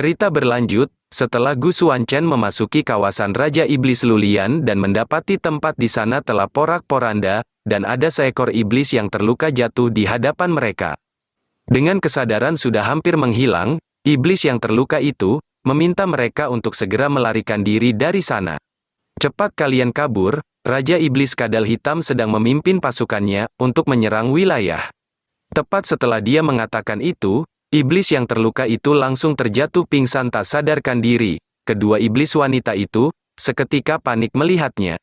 Cerita berlanjut, setelah Gu Xuanchen memasuki kawasan Raja Iblis Lulian dan mendapati tempat di sana telah porak-poranda, dan ada seekor iblis yang terluka jatuh di hadapan mereka. Dengan kesadaran sudah hampir menghilang, iblis yang terluka itu meminta mereka untuk segera melarikan diri dari sana. Cepat kalian kabur, Raja Iblis Kadal Hitam sedang memimpin pasukannya untuk menyerang wilayah. Tepat setelah dia mengatakan itu, iblis yang terluka itu langsung terjatuh pingsan tak sadarkan diri. Kedua iblis wanita itu seketika panik melihatnya.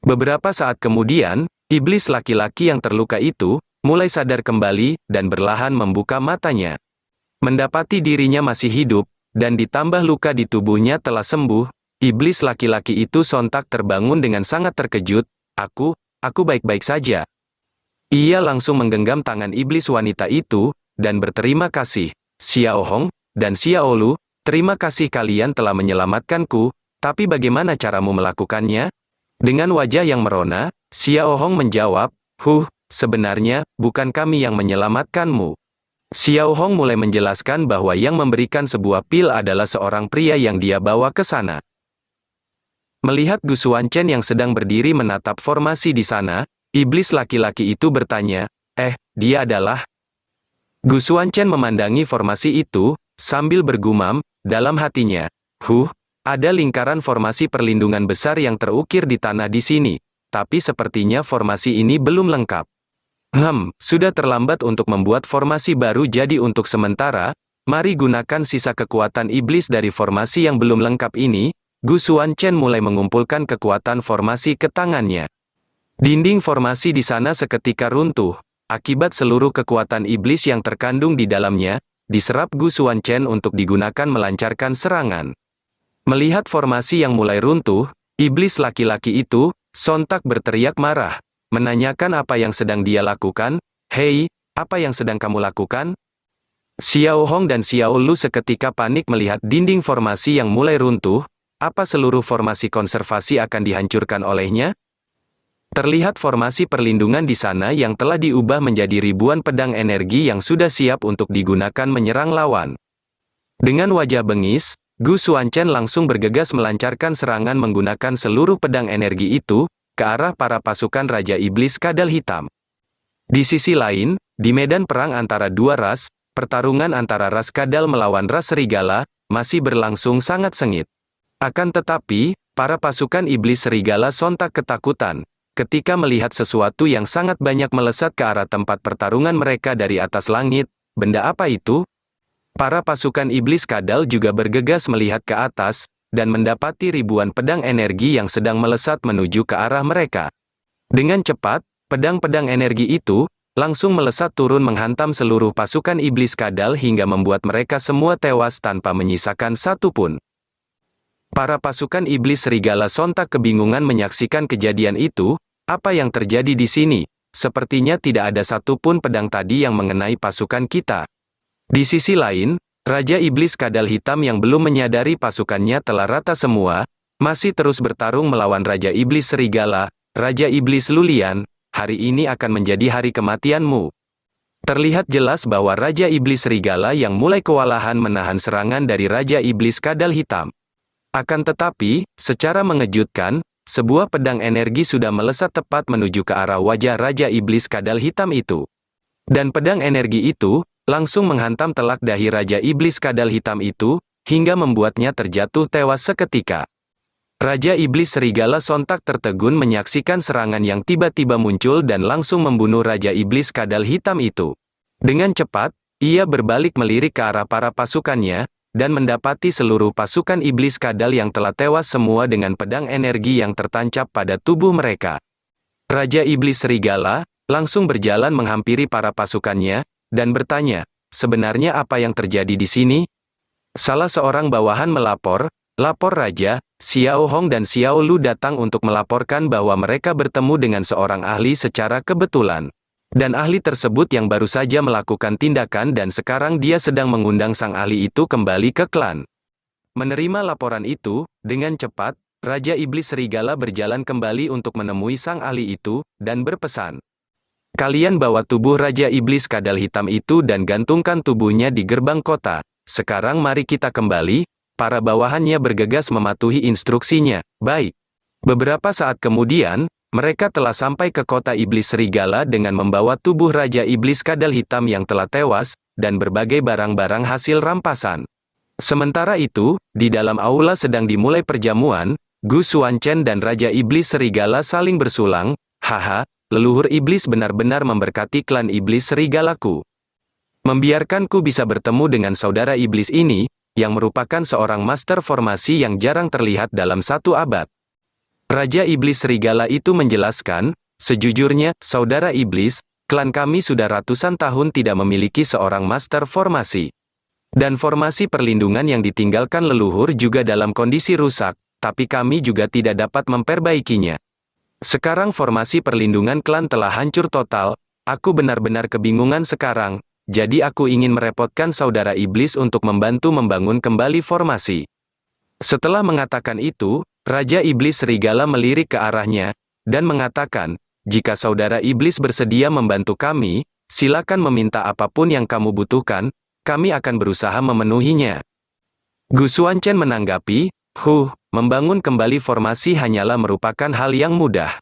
Beberapa saat kemudian, iblis laki-laki yang terluka itu mulai sadar kembali dan berlahan membuka matanya. Mendapati dirinya masih hidup, dan ditambah luka di tubuhnya telah sembuh, iblis laki-laki itu sontak terbangun dengan sangat terkejut. Aku baik-baik saja. Ia langsung menggenggam tangan iblis wanita itu, dan berterima kasih. Xiao Hong dan Xiao Lu, terima kasih kalian telah menyelamatkanku, tapi bagaimana caramu melakukannya? Dengan wajah yang merona, Xiao Hong menjawab, sebenarnya, bukan kami yang menyelamatkanmu. Xiao Hong mulai menjelaskan bahwa yang memberikan sebuah pil adalah seorang pria yang dia bawa ke sana. Melihat Gu Xuanchen yang sedang berdiri menatap formasi di sana, iblis laki-laki itu bertanya, dia adalah... Gu Xuanchen memandangi formasi itu, sambil bergumam, dalam hatinya, ada lingkaran formasi perlindungan besar yang terukir di tanah di sini, tapi sepertinya formasi ini belum lengkap. Sudah terlambat untuk membuat formasi baru, jadi untuk sementara, mari gunakan sisa kekuatan iblis dari formasi yang belum lengkap ini. Gu Xuanchen mulai mengumpulkan kekuatan formasi ke tangannya. Dinding formasi di sana seketika runtuh, akibat seluruh kekuatan iblis yang terkandung di dalamnya, diserap Gu Xuanchen untuk digunakan melancarkan serangan. Melihat formasi yang mulai runtuh, iblis laki-laki itu sontak berteriak marah, menanyakan apa yang sedang dia lakukan. Hei, apa yang sedang kamu lakukan? Xiao Hong dan Xiao Lu seketika panik melihat dinding formasi yang mulai runtuh. Apa seluruh formasi konservasi akan dihancurkan olehnya? Terlihat formasi perlindungan di sana yang telah diubah menjadi ribuan pedang energi yang sudah siap untuk digunakan menyerang lawan. Dengan wajah bengis, Gu Xuanchen langsung bergegas melancarkan serangan menggunakan seluruh pedang energi itu ke arah para pasukan Raja Iblis Kadal Hitam. Di sisi lain, di medan perang antara dua ras, pertarungan antara ras Kadal melawan ras Serigala masih berlangsung sangat sengit. Akan tetapi, para pasukan Iblis Serigala sontak ketakutan ketika melihat sesuatu yang sangat banyak melesat ke arah tempat pertarungan mereka dari atas langit. Benda apa itu? Para pasukan Iblis Kadal juga bergegas melihat ke atas, dan mendapati ribuan pedang energi yang sedang melesat menuju ke arah mereka. Dengan cepat, pedang-pedang energi itu langsung melesat turun menghantam seluruh pasukan Iblis Kadal hingga membuat mereka semua tewas tanpa menyisakan satu pun. Para pasukan Iblis Serigala sontak kebingungan menyaksikan kejadian itu. Apa yang terjadi di sini? Sepertinya tidak ada satupun pedang tadi yang mengenai pasukan kita. Di sisi lain, Raja Iblis Kadal Hitam yang belum menyadari pasukannya telah rata semua, masih terus bertarung melawan Raja Iblis Serigala. Raja Iblis Lulian, hari ini akan menjadi hari kematianmu. Terlihat jelas bahwa Raja Iblis Serigala yang mulai kewalahan menahan serangan dari Raja Iblis Kadal Hitam. Akan tetapi, secara mengejutkan, sebuah pedang energi sudah melesat tepat menuju ke arah wajah Raja Iblis Kadal Hitam itu. Dan pedang energi itu langsung menghantam telak dahi Raja Iblis Kadal Hitam itu, hingga membuatnya terjatuh tewas seketika. Raja Iblis Serigala sontak tertegun menyaksikan serangan yang tiba-tiba muncul dan langsung membunuh Raja Iblis Kadal Hitam itu. Dengan cepat, ia berbalik melirik ke arah para pasukannya, dan mendapati seluruh pasukan Iblis Kadal yang telah tewas semua dengan pedang energi yang tertancap pada tubuh mereka. Raja Iblis Serigala langsung berjalan menghampiri para pasukannya, dan bertanya, sebenarnya apa yang terjadi di sini? Salah seorang bawahan melapor, Raja, Xiao Hong dan Xiao Lu datang untuk melaporkan bahwa mereka bertemu dengan seorang ahli secara kebetulan. Dan ahli tersebut yang baru saja melakukan tindakan dan sekarang dia sedang mengundang sang ahli itu kembali ke klan. Menerima laporan itu, dengan cepat, Raja Iblis Serigala berjalan kembali untuk menemui sang ahli itu, dan berpesan. Kalian bawa tubuh Raja Iblis Kadal Hitam itu dan gantungkan tubuhnya di gerbang kota. sekarang mari kita kembali." Para bawahannya bergegas mematuhi instruksinya. Baik. Beberapa saat kemudian, mereka telah sampai ke kota iblis serigala dengan membawa tubuh Raja Iblis Kadal Hitam yang telah tewas, dan berbagai barang-barang hasil rampasan. Sementara itu, di dalam aula sedang dimulai perjamuan, Gu Xuanchen dan Raja Iblis Serigala saling bersulang, "Haha, leluhur iblis benar-benar memberkati klan iblis serigalaku. Membiarkanku bisa bertemu dengan saudara iblis ini, yang merupakan seorang master formasi yang jarang terlihat dalam satu abad." Raja Iblis Serigala itu menjelaskan, "Sejujurnya, saudara iblis, klan kami sudah ratusan tahun tidak memiliki seorang master formasi. Dan formasi perlindungan yang ditinggalkan leluhur juga dalam kondisi rusak, tapi kami juga tidak dapat memperbaikinya. Sekarang formasi perlindungan klan telah hancur total, aku benar-benar kebingungan sekarang, jadi aku ingin merepotkan saudara iblis untuk membantu membangun kembali formasi." Setelah mengatakan itu, Raja Iblis Serigala melirik ke arahnya, dan mengatakan, "Jika saudara iblis bersedia membantu kami, silakan meminta apapun yang kamu butuhkan, kami akan berusaha memenuhinya." Gu Xuanchen menanggapi, membangun kembali formasi hanyalah merupakan hal yang mudah."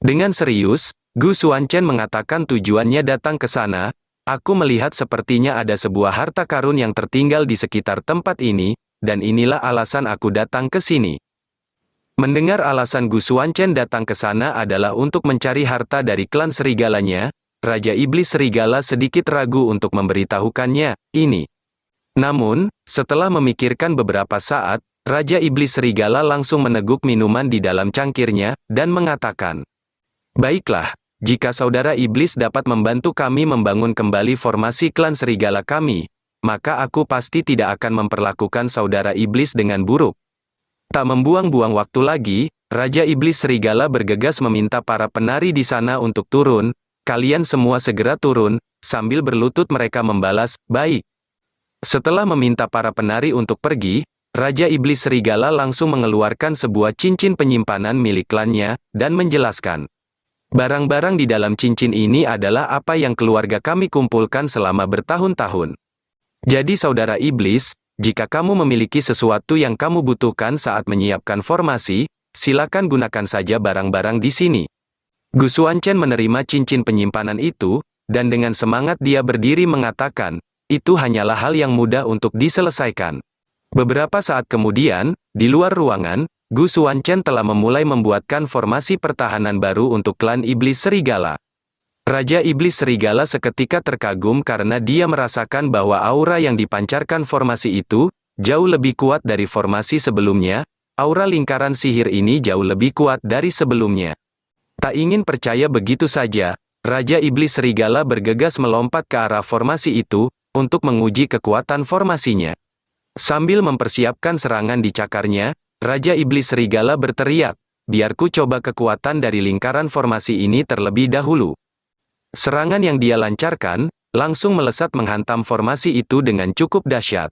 Dengan serius, Gu Xuanchen mengatakan tujuannya datang ke sana, "Aku melihat sepertinya ada sebuah harta karun yang tertinggal di sekitar tempat ini, dan inilah alasan aku datang ke sini." Mendengar alasan Gu Xuanchen datang ke sana adalah untuk mencari harta dari klan serigalanya, Raja Iblis Serigala sedikit ragu untuk memberitahukannya ini. Namun, setelah memikirkan beberapa saat, Raja Iblis Serigala langsung meneguk minuman di dalam cangkirnya, dan mengatakan, "Baiklah, jika saudara iblis dapat membantu kami membangun kembali formasi klan serigala kami, maka aku pasti tidak akan memperlakukan saudara iblis dengan buruk." Tak membuang-buang waktu lagi, Raja Iblis Serigala bergegas meminta para penari di sana untuk turun. "Kalian semua segera turun," sambil berlutut mereka membalas, "Baik." Setelah meminta para penari untuk pergi, Raja Iblis Serigala langsung mengeluarkan sebuah cincin penyimpanan milik klannya, dan menjelaskan, "Barang-barang di dalam cincin ini adalah apa yang keluarga kami kumpulkan selama bertahun-tahun. Jadi saudara iblis, jika kamu memiliki sesuatu yang kamu butuhkan saat menyiapkan formasi, silakan gunakan saja barang-barang di sini." Gu Xuanchen menerima cincin penyimpanan itu, dan dengan semangat dia berdiri mengatakan, "Itu hanyalah hal yang mudah untuk diselesaikan." Beberapa saat kemudian, di luar ruangan, Gu Xuanchen telah memulai membuatkan formasi pertahanan baru untuk klan Iblis Serigala. Raja Iblis Serigala seketika terkagum karena dia merasakan bahwa aura yang dipancarkan formasi itu, jauh lebih kuat dari formasi sebelumnya. Aura lingkaran sihir ini jauh lebih kuat dari sebelumnya. Tak ingin percaya begitu saja, Raja Iblis Serigala bergegas melompat ke arah formasi itu, untuk menguji kekuatan formasinya. Sambil mempersiapkan serangan di cakarnya, Raja Iblis Serigala berteriak, "Biarku coba kekuatan dari lingkaran formasi ini terlebih dahulu." Serangan yang dia lancarkan, langsung melesat menghantam formasi itu dengan cukup dahsyat.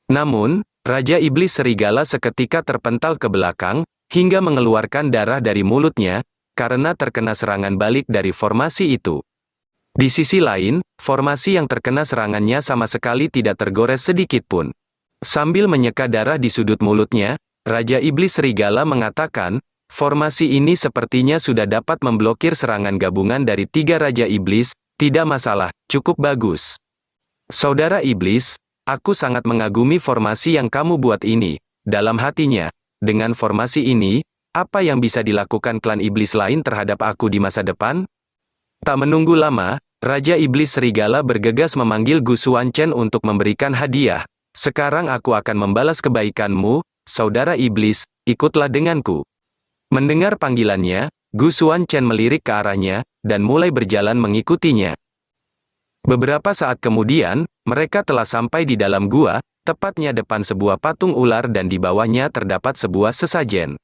Namun, Raja Iblis Serigala seketika terpental ke belakang, hingga mengeluarkan darah dari mulutnya, karena terkena serangan balik dari formasi itu. Di sisi lain, formasi yang terkena serangannya sama sekali tidak tergores sedikit pun. Sambil menyeka darah di sudut mulutnya, Raja Iblis Serigala mengatakan, "Formasi ini sepertinya sudah dapat memblokir serangan gabungan dari 3 Raja Iblis, tidak masalah, cukup bagus. Saudara Iblis, aku sangat mengagumi formasi yang kamu buat ini." Dalam hatinya, dengan formasi ini, apa yang bisa dilakukan klan iblis lain terhadap aku di masa depan? Tak menunggu lama, Raja Iblis Serigala bergegas memanggil Gu Xuanchen untuk memberikan hadiah. "Sekarang aku akan membalas kebaikanmu, saudara iblis, ikutlah denganku." Mendengar panggilannya, Gu Xuanchen melirik ke arahnya, dan mulai berjalan mengikutinya. Beberapa saat kemudian, mereka telah sampai di dalam gua, tepatnya depan sebuah patung ular dan di bawahnya terdapat sebuah sesajen.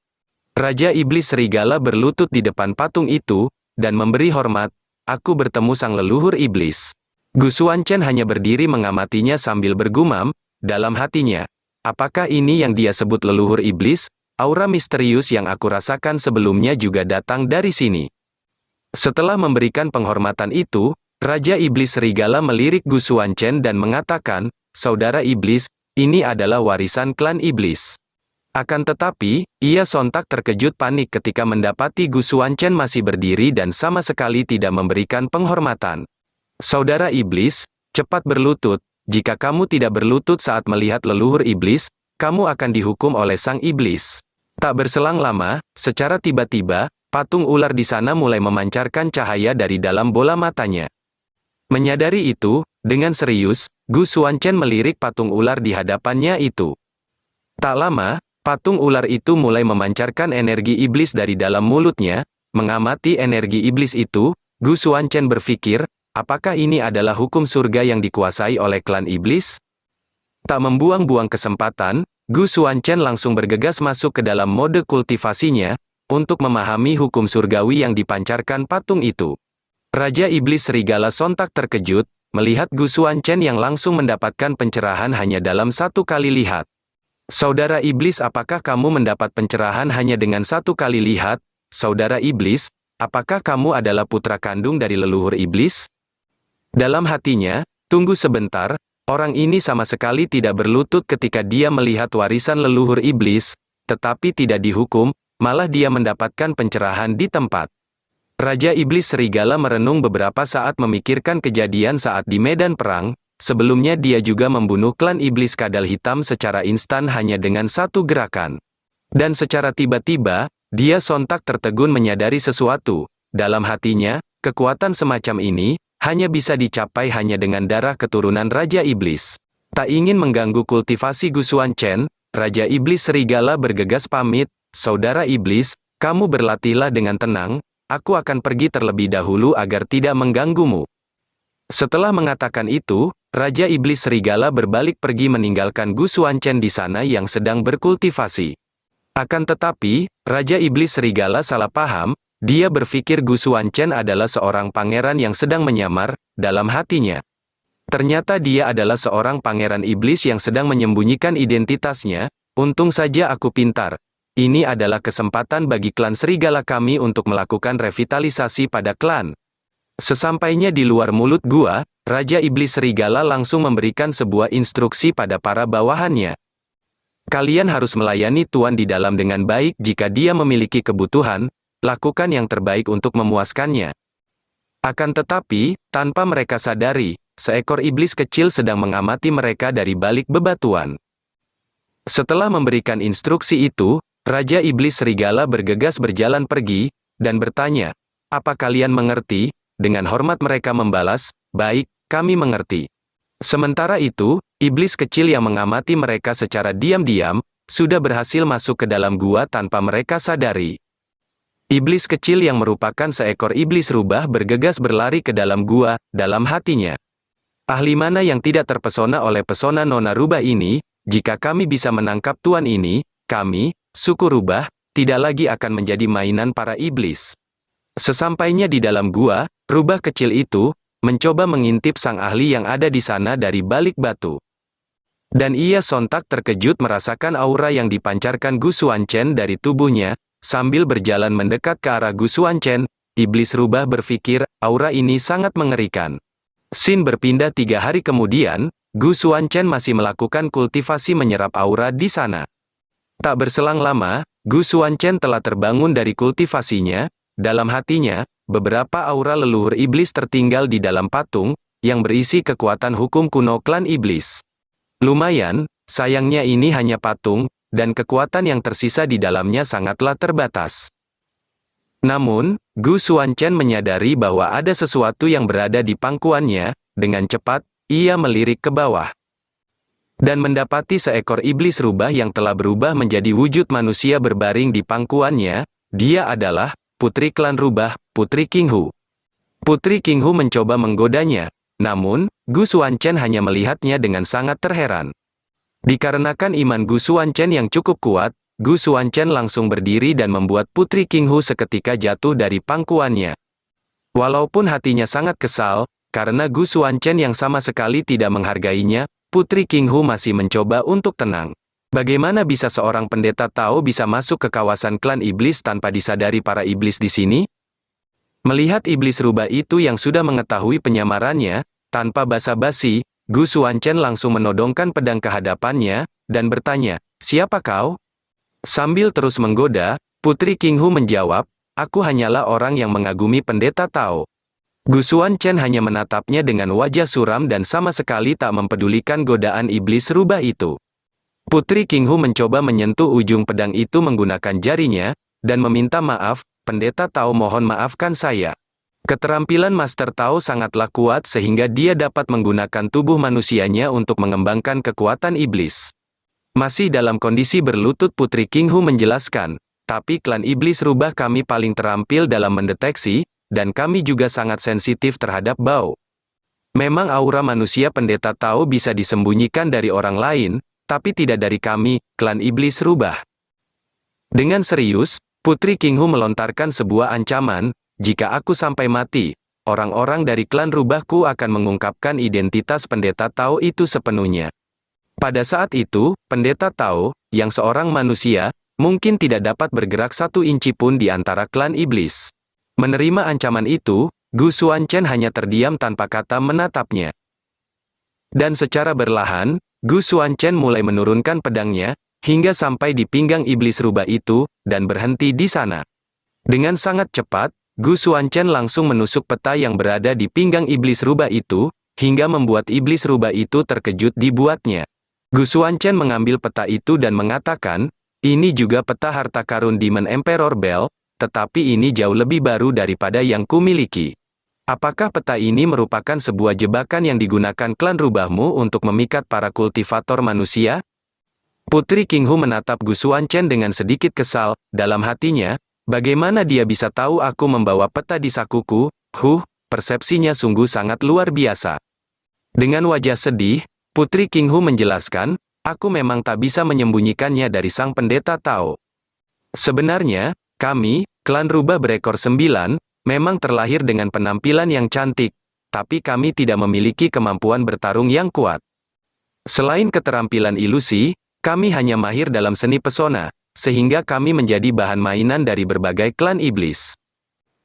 Raja Iblis Serigala berlutut di depan patung itu, dan memberi hormat, "Aku bertemu sang leluhur iblis." Gu Xuanchen hanya berdiri mengamatinya sambil bergumam, dalam hatinya, "Apakah ini yang dia sebut leluhur iblis? Aura misterius yang aku rasakan sebelumnya juga datang dari sini." Setelah memberikan penghormatan itu, Raja Iblis Serigala melirik Gu Xuanchen dan mengatakan, saudara iblis, ini adalah warisan klan iblis. Akan tetapi, ia sontak terkejut panik ketika mendapati Gu Xuanchen masih berdiri dan sama sekali tidak memberikan penghormatan. Saudara iblis, cepat berlutut, jika kamu tidak berlutut saat melihat leluhur iblis, kamu akan dihukum oleh sang iblis. Tak berselang lama, secara tiba-tiba, patung ular di sana mulai memancarkan cahaya dari dalam bola matanya. Menyadari itu, dengan serius, Gu Xuanchen melirik patung ular di hadapannya itu. Tak lama, patung ular itu mulai memancarkan energi iblis dari dalam mulutnya. Mengamati energi iblis itu, Gu Xuanchen berpikir, apakah ini adalah hukum surga yang dikuasai oleh klan iblis? Tak membuang-buang kesempatan, Gu Xuanchen langsung bergegas masuk ke dalam mode kultivasinya, untuk memahami hukum surgawi yang dipancarkan patung itu. Raja Iblis Serigala sontak terkejut, melihat Gu Xuanchen yang langsung mendapatkan pencerahan hanya dalam satu kali lihat. Saudara Iblis, apakah kamu mendapat pencerahan hanya dengan satu kali lihat? Saudara Iblis, apakah kamu adalah putra kandung dari leluhur iblis? Dalam hatinya, tunggu sebentar, orang ini sama sekali tidak berlutut ketika dia melihat warisan leluhur iblis, tetapi tidak dihukum, malah dia mendapatkan pencerahan di tempat. Raja Iblis Serigala merenung beberapa saat memikirkan kejadian saat di medan perang. Sebelumnya dia juga membunuh klan iblis kadal hitam secara instan hanya dengan satu gerakan. Dan secara tiba-tiba, dia sontak tertegun menyadari sesuatu. Dalam hatinya, kekuatan semacam ini, hanya bisa dicapai hanya dengan darah keturunan Raja Iblis. Tak ingin mengganggu kultivasi Gu Xuanchen, Raja Iblis Serigala bergegas pamit, saudara Iblis, kamu berlatihlah dengan tenang, aku akan pergi terlebih dahulu agar tidak mengganggumu. Setelah mengatakan itu, Raja Iblis Serigala berbalik pergi meninggalkan Gu Xuanchen di sana yang sedang berkultivasi. Akan tetapi, Raja Iblis Serigala salah paham, dia berpikir Gu Xuanchen adalah seorang pangeran yang sedang menyamar, dalam hatinya. Ternyata dia adalah seorang pangeran iblis yang sedang menyembunyikan identitasnya. Untung saja aku pintar. Ini adalah kesempatan bagi klan serigala kami untuk melakukan revitalisasi pada klan. Sesampainya di luar mulut gua, Raja Iblis Serigala langsung memberikan sebuah instruksi pada para bawahannya. Kalian harus melayani Tuan di dalam dengan baik. Jika dia memiliki kebutuhan, lakukan yang terbaik untuk memuaskannya. Akan tetapi, tanpa mereka sadari, seekor iblis kecil sedang mengamati mereka dari balik bebatuan. Setelah memberikan instruksi itu, Raja Iblis Serigala bergegas berjalan pergi, dan bertanya, apa kalian mengerti? Dengan hormat mereka membalas, baik, kami mengerti. Sementara itu, iblis kecil yang mengamati mereka secara diam-diam, sudah berhasil masuk ke dalam gua tanpa mereka sadari. Iblis kecil yang merupakan seekor iblis rubah bergegas berlari ke dalam gua, dalam hatinya. Ahli mana yang tidak terpesona oleh pesona nona rubah ini? Jika kami bisa menangkap tuan ini, kami, suku rubah, tidak lagi akan menjadi mainan para iblis. Sesampainya di dalam gua, rubah kecil itu mencoba mengintip sang ahli yang ada di sana dari balik batu. Dan ia sontak terkejut merasakan aura yang dipancarkan Gu Xuanchen dari tubuhnya. Sambil berjalan mendekat ke arah Gu Xuanchen, iblis rubah berpikir, aura ini sangat mengerikan. Scene berpindah 3 hari kemudian, Gu Xuanchen masih melakukan kultivasi menyerap aura di sana. Tak berselang lama, Gu Xuanchen telah terbangun dari kultivasinya. Dalam hatinya, beberapa aura leluhur iblis tertinggal di dalam patung, yang berisi kekuatan hukum kuno klan iblis. Lumayan, sayangnya ini hanya patung, dan kekuatan yang tersisa di dalamnya sangatlah terbatas. Namun, Gu Xuanchen menyadari bahwa ada sesuatu yang berada di pangkuannya. Dengan cepat, ia melirik ke bawah. Dan mendapati seekor iblis rubah yang telah berubah menjadi wujud manusia berbaring di pangkuannya. Dia adalah putri klan rubah, Putri Qinghu. Putri Qinghu mencoba menggodanya, namun, Gu Xuanchen hanya melihatnya dengan sangat terheran. Dikarenakan iman Gu Xuanchen yang cukup kuat, Gu Xuanchen langsung berdiri dan membuat Putri Qinghu seketika jatuh dari pangkuannya. Walaupun hatinya sangat kesal, karena Gu Xuanchen yang sama sekali tidak menghargainya, Putri Qinghu masih mencoba untuk tenang. Bagaimana bisa seorang pendeta tahu bisa masuk ke kawasan klan iblis tanpa disadari para iblis di sini? Melihat iblis rubah itu yang sudah mengetahui penyamarannya, tanpa basa-basi, Gu Xuanchen langsung menodongkan pedang ke hadapannya, dan bertanya, "Siapa kau?" Sambil terus menggoda, Putri Qinghu menjawab, "Aku hanyalah orang yang mengagumi Pendeta Tao." Gu Xuanchen hanya menatapnya dengan wajah suram dan sama sekali tak mempedulikan godaan iblis rubah itu. Putri Qinghu mencoba menyentuh ujung pedang itu menggunakan jarinya, dan meminta maaf, "Pendeta Tao, mohon maafkan saya." Keterampilan Master Tao sangatlah kuat sehingga dia dapat menggunakan tubuh manusianya untuk mengembangkan kekuatan iblis. Masih dalam kondisi berlutut, Putri Qinghu menjelaskan, "Tapi klan iblis rubah kami paling terampil dalam mendeteksi, dan kami juga sangat sensitif terhadap bau. Memang aura manusia Pendeta Tao bisa disembunyikan dari orang lain, tapi tidak dari kami, klan iblis rubah." Dengan serius, Putri Qinghu melontarkan sebuah ancaman, "Jika aku sampai mati, orang-orang dari klan rubahku akan mengungkapkan identitas Pendeta Tao itu sepenuhnya." Pada saat itu, Pendeta Tao, yang seorang manusia, mungkin tidak dapat bergerak 1 inci pun di antara klan iblis. Menerima ancaman itu, Gu Xuanchen hanya terdiam tanpa kata menatapnya. Dan secara berlahan, Gu Xuanchen mulai menurunkan pedangnya, hingga sampai di pinggang iblis rubah itu, dan berhenti di sana. Dengan sangat cepat, Gu Xuanchen langsung menusuk peta yang berada di pinggang iblis rubah itu, hingga membuat iblis rubah itu terkejut dibuatnya. Gu Xuanchen mengambil peta itu dan mengatakan, "Ini juga peta harta karun Demon Emperor Bell, tetapi ini jauh lebih baru daripada yang kumiliki. Apakah peta ini merupakan sebuah jebakan yang digunakan klan rubahmu untuk memikat para kultivator manusia?" Putri Qinghu menatap Gu Xuanchen dengan sedikit kesal, dalam hatinya, bagaimana dia bisa tahu aku membawa peta di sakuku? Persepsinya sungguh sangat luar biasa. Dengan wajah sedih, Putri Qinghu menjelaskan, "Aku memang tak bisa menyembunyikannya dari Sang Pendeta Tao. Sebenarnya, kami, klan rubah berekor 9, memang terlahir dengan penampilan yang cantik, tapi kami tidak memiliki kemampuan bertarung yang kuat. Selain keterampilan ilusi, kami hanya mahir dalam seni pesona, sehingga kami menjadi bahan mainan dari berbagai klan iblis.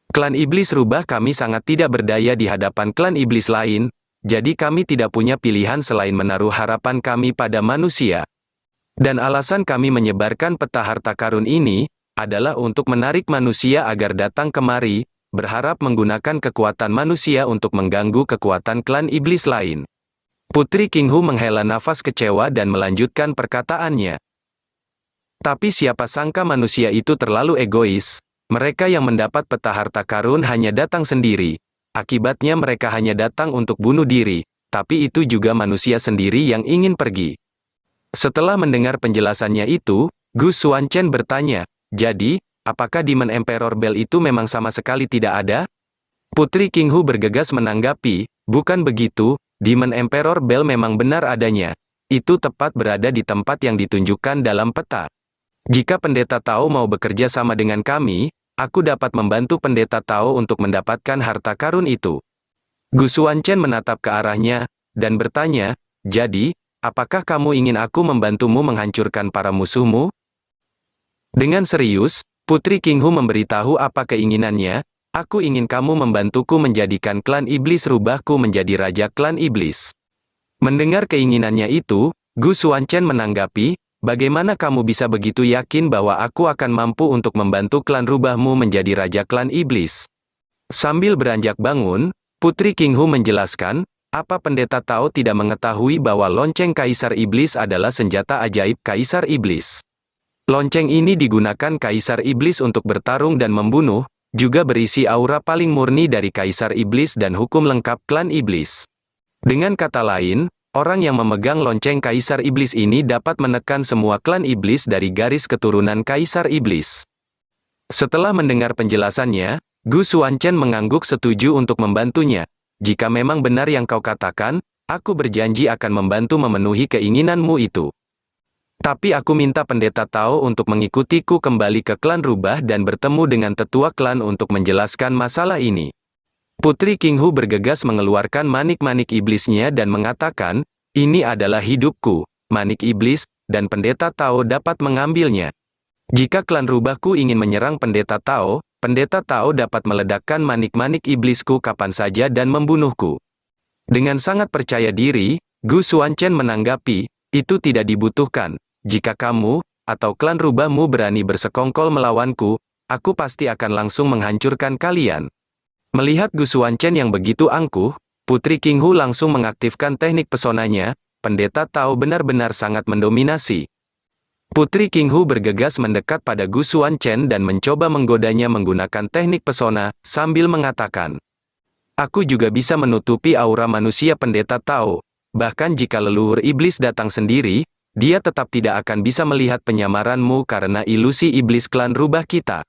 Klan iblis rubah kami sangat tidak berdaya di hadapan klan iblis lain, jadi kami tidak punya pilihan selain menaruh harapan kami pada manusia. Dan alasan kami menyebarkan peta harta karun ini, adalah untuk menarik manusia agar datang kemari, berharap menggunakan kekuatan manusia untuk mengganggu kekuatan klan iblis lain." Putri Qinghu menghela nafas kecewa dan melanjutkan perkataannya. "Tapi siapa sangka manusia itu terlalu egois. Mereka yang mendapat peta harta karun hanya datang sendiri. Akibatnya mereka hanya datang untuk bunuh diri, tapi itu juga manusia sendiri yang ingin pergi." Setelah mendengar penjelasannya itu, Gu Xuanchen bertanya, "Jadi, apakah Demon Emperor Bell itu memang sama sekali tidak ada?" Putri Qinghu bergegas menanggapi, "Bukan begitu, Demon Emperor Bell memang benar adanya. Itu tepat berada di tempat yang ditunjukkan dalam peta. Jika Pendeta Tao mau bekerja sama dengan kami, aku dapat membantu Pendeta Tao untuk mendapatkan harta karun itu." Gu Xuanchen menatap ke arahnya, dan bertanya, "Jadi, apakah kamu ingin aku membantumu menghancurkan para musuhmu?" Dengan serius, Putri Qinghu memberitahu apa keinginannya, "Aku ingin kamu membantuku menjadikan klan iblis rubahku menjadi raja klan iblis." Mendengar keinginannya itu, Gu Xuanchen menanggapi, "Bagaimana kamu bisa begitu yakin bahwa aku akan mampu untuk membantu klan rubahmu menjadi raja klan iblis?" Sambil beranjak bangun, Putri Qinghu menjelaskan, "Apa Pendeta Tao tidak mengetahui bahwa lonceng Kaisar Iblis adalah senjata ajaib Kaisar Iblis? Lonceng ini digunakan Kaisar Iblis untuk bertarung dan membunuh, juga berisi aura paling murni dari Kaisar Iblis dan hukum lengkap klan Iblis. Dengan kata lain, orang yang memegang lonceng Kaisar Iblis ini dapat menekan semua klan Iblis dari garis keturunan Kaisar Iblis." Setelah mendengar penjelasannya, Gu Xuanchen mengangguk setuju untuk membantunya. "Jika memang benar yang kau katakan, aku berjanji akan membantu memenuhi keinginanmu itu. Tapi aku minta Pendeta Tao untuk mengikutiku kembali ke klan rubah dan bertemu dengan tetua klan untuk menjelaskan masalah ini." Putri Qinghu bergegas mengeluarkan manik-manik iblisnya dan mengatakan, "Ini adalah hidupku, manik iblis, dan Pendeta Tao dapat mengambilnya. Jika klan rubahku ingin menyerang Pendeta Tao dapat meledakkan manik-manik iblisku kapan saja dan membunuhku." Dengan sangat percaya diri, Gu Xuanchen menanggapi, itu tidak dibutuhkan. Jika kamu, atau klan rubahmu berani bersekongkol melawanku, aku pasti akan langsung menghancurkan kalian. Melihat Gu Xuanchen yang begitu angkuh, Putri Qinghu langsung mengaktifkan teknik pesonanya. Pendeta Tao benar-benar sangat mendominasi. Putri Qinghu bergegas mendekat pada Gu Xuanchen dan mencoba menggodanya menggunakan teknik pesona, sambil mengatakan, aku juga bisa menutupi aura manusia pendeta Tao. Bahkan jika leluhur iblis datang sendiri, dia tetap tidak akan bisa melihat penyamaranmu karena ilusi iblis klan rubah kita.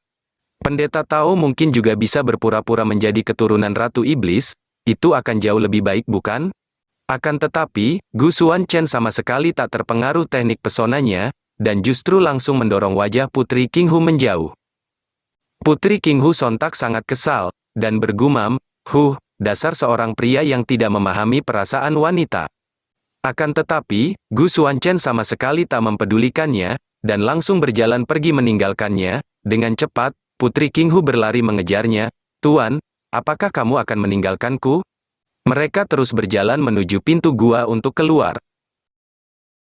Pendeta Tao mungkin juga bisa berpura-pura menjadi keturunan Ratu Iblis, itu akan jauh lebih baik bukan? Akan tetapi, Gu Xuanchen sama sekali tak terpengaruh teknik pesonanya, dan justru langsung mendorong wajah Putri Qinghu menjauh. Putri Qinghu sontak sangat kesal, dan bergumam, dasar seorang pria yang tidak memahami perasaan wanita. Akan tetapi, Gu Xuanchen sama sekali tak mempedulikannya, dan langsung berjalan pergi meninggalkannya. Dengan cepat, Putri Qinghu berlari mengejarnya. Tuan, apakah kamu akan meninggalkanku? Mereka terus berjalan menuju pintu gua untuk keluar.